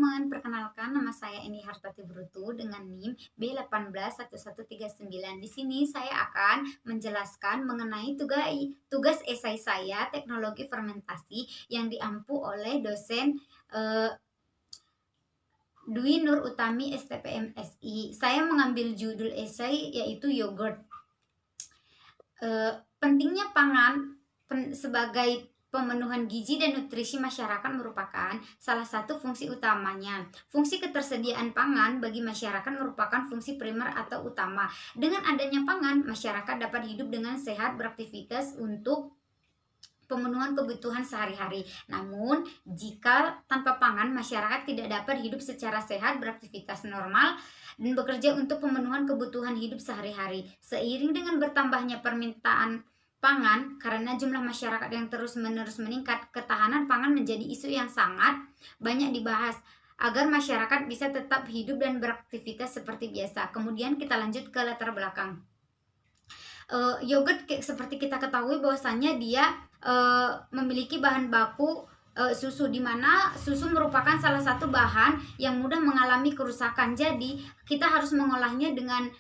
teman-teman, perkenalkan nama saya Eni Hartati Brutu dengan NIM B181139. Di sini saya akan menjelaskan mengenai tugas esai saya teknologi fermentasi yang diampu oleh dosen Dwi Nur Utami STPMSI. Saya mengambil judul esai yaitu yogurt. Pentingnya pangan sebagai pemenuhan gizi dan nutrisi masyarakat merupakan salah satu fungsi utamanya. Fungsi ketersediaan pangan bagi masyarakat merupakan fungsi primer atau utama. Dengan adanya pangan, masyarakat dapat hidup dengan sehat, beraktivitas untuk pemenuhan kebutuhan sehari-hari. Namun, jika tanpa pangan, masyarakat tidak dapat hidup secara sehat, beraktivitas normal, dan bekerja untuk pemenuhan kebutuhan hidup sehari-hari. Seiring dengan bertambahnya permintaan pangan, karena jumlah masyarakat yang terus-menerus meningkat, ketahanan pangan menjadi isu yang sangat banyak dibahas agar masyarakat bisa tetap hidup dan beraktivitas seperti biasa. Kemudian kita lanjut ke latar belakang. Yogurt seperti kita ketahui bahwasannya dia memiliki bahan baku susu, di mana susu merupakan salah satu bahan yang mudah mengalami kerusakan. Jadi kita harus mengolahnya dengan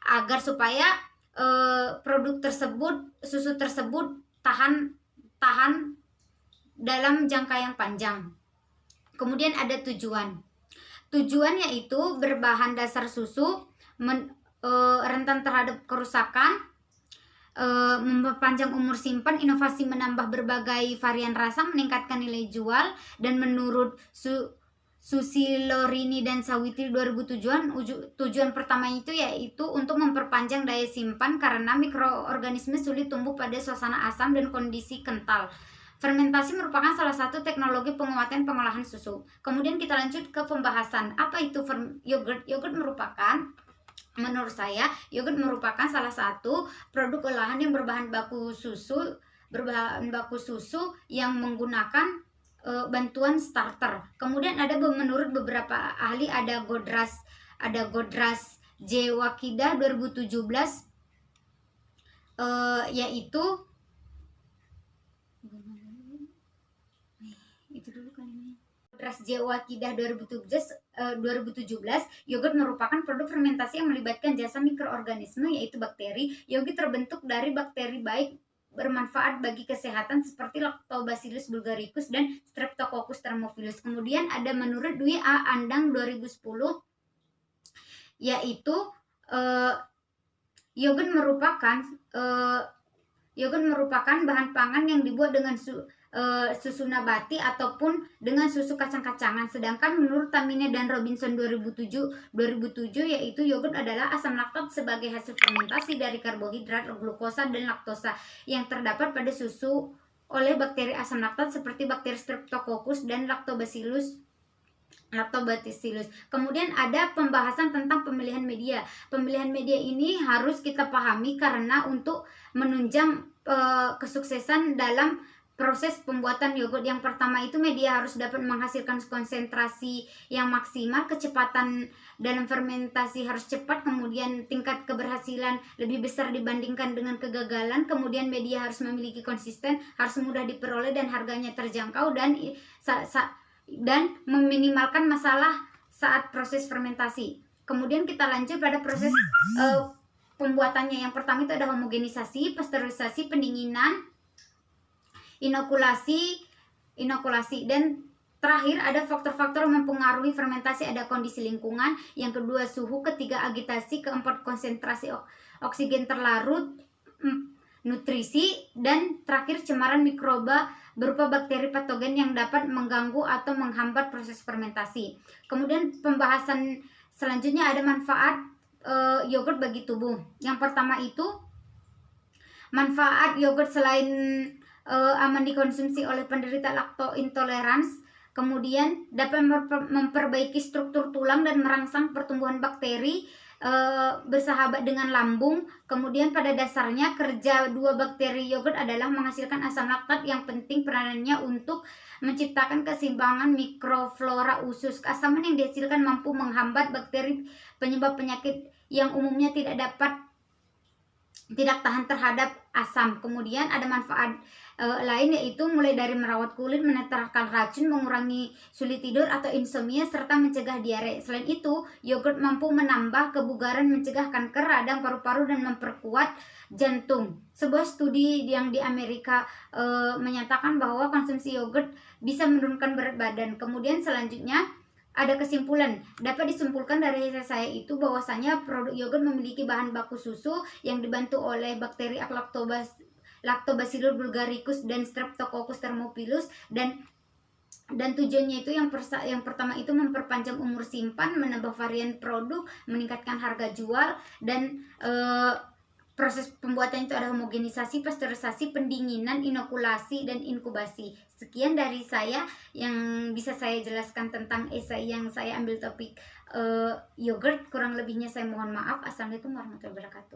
agar supaya produk tersebut, susu tersebut tahan dalam jangka yang panjang. Kemudian ada tujuan yaitu berbahan dasar susu, rentan terhadap kerusakan, memperpanjang umur simpan, inovasi menambah berbagai varian rasa, meningkatkan nilai jual, dan menurut Susilorini dan Sawitri 2007 tujuan pertama itu yaitu untuk memperpanjang daya simpan karena mikroorganisme sulit tumbuh pada suasana asam dan kondisi kental. Fermentasi merupakan salah satu teknologi penguatan pengolahan susu. Kemudian kita lanjut ke pembahasan. Apa itu yogurt? Menurut saya, yogurt merupakan salah satu produk olahan yang berbahan baku susu yang menggunakan bantuan starter. Kemudian ada menurut beberapa ahli, ada Godras J. Wakidah 2017 yaitu Godras J. Wakidah 2017, yogurt merupakan produk fermentasi yang melibatkan jasa mikroorganisme yaitu bakteri. Yogurt terbentuk dari bakteri baik bermanfaat bagi kesehatan seperti Lactobacillus bulgaricus dan Streptococcus thermophilus. Kemudian ada menurut Dwi A. Andang 2010 yaitu yogurt merupakan bahan pangan yang dibuat dengan susu nabati ataupun dengan susu kacang-kacangan. Sedangkan menurut Tamine dan Robinson 2007 yaitu yogurt adalah asam laktat sebagai hasil fermentasi dari karbohidrat, glukosa, dan laktosa yang terdapat pada susu oleh bakteri asam laktat seperti bakteri Streptococcus dan Lactobacillus. Kemudian ada pembahasan tentang pemilihan media. Pemilihan media ini harus kita pahami karena untuk menunjang kesuksesan dalam proses pembuatan yogurt. Yang pertama itu media harus dapat menghasilkan konsentrasi yang maksimal, kecepatan dalam fermentasi harus cepat, kemudian tingkat keberhasilan lebih besar dibandingkan dengan kegagalan, kemudian media harus memiliki konsisten, harus mudah diperoleh dan harganya terjangkau, dan meminimalkan masalah saat proses fermentasi. Kemudian kita lanjut pada proses pembuatannya. Yang pertama itu ada homogenisasi, pasteurisasi, pendinginan, inokulasi, dan terakhir ada faktor-faktor yang mempengaruhi fermentasi. Ada kondisi lingkungan, yang kedua suhu, ketiga agitasi, keempat konsentrasi oksigen terlarut, nutrisi, dan terakhir cemaran mikroba berupa bakteri patogen yang dapat mengganggu atau menghambat proses fermentasi. Kemudian pembahasan selanjutnya ada manfaat yogurt bagi tubuh. Yang pertama itu manfaat yogurt selain aman dikonsumsi oleh penderita laktointolerans, kemudian dapat memperbaiki struktur tulang dan merangsang pertumbuhan bakteri, bersahabat dengan lambung. Kemudian pada dasarnya kerja dua bakteri yogurt adalah menghasilkan asam laktat yang penting peranannya untuk menciptakan keseimbangan mikroflora usus. Keasaman yang dihasilkan mampu menghambat bakteri penyebab penyakit yang umumnya tidak tahan terhadap asam. Kemudian ada manfaat lain, yaitu mulai dari merawat kulit, menetralkan racun, mengurangi sulit tidur atau insomnia, serta mencegah diare. Selain itu, yogurt mampu menambah kebugaran, mencegah kanker radang paru-paru, dan memperkuat jantung. Sebuah studi yang di Amerika menyatakan bahwa konsumsi yogurt bisa menurunkan berat badan. Kemudian selanjutnya ada kesimpulan. Dapat disimpulkan dari riset saya itu bahwasanya produk yogurt memiliki bahan baku susu yang dibantu oleh bakteri Lactobacillus bulgaricus dan Streptococcus thermophilus, dan tujuannya itu yang pertama itu memperpanjang umur simpan, menambah varian produk, meningkatkan harga jual, dan proses pembuatan itu ada homogenisasi, pasteurisasi, pendinginan, inokulasi, dan inkubasi. Sekian dari saya yang bisa saya jelaskan tentang esai yang saya ambil topik yogurt. Kurang lebihnya saya mohon maaf. Assalamualaikum warahmatullahi wabarakatuh.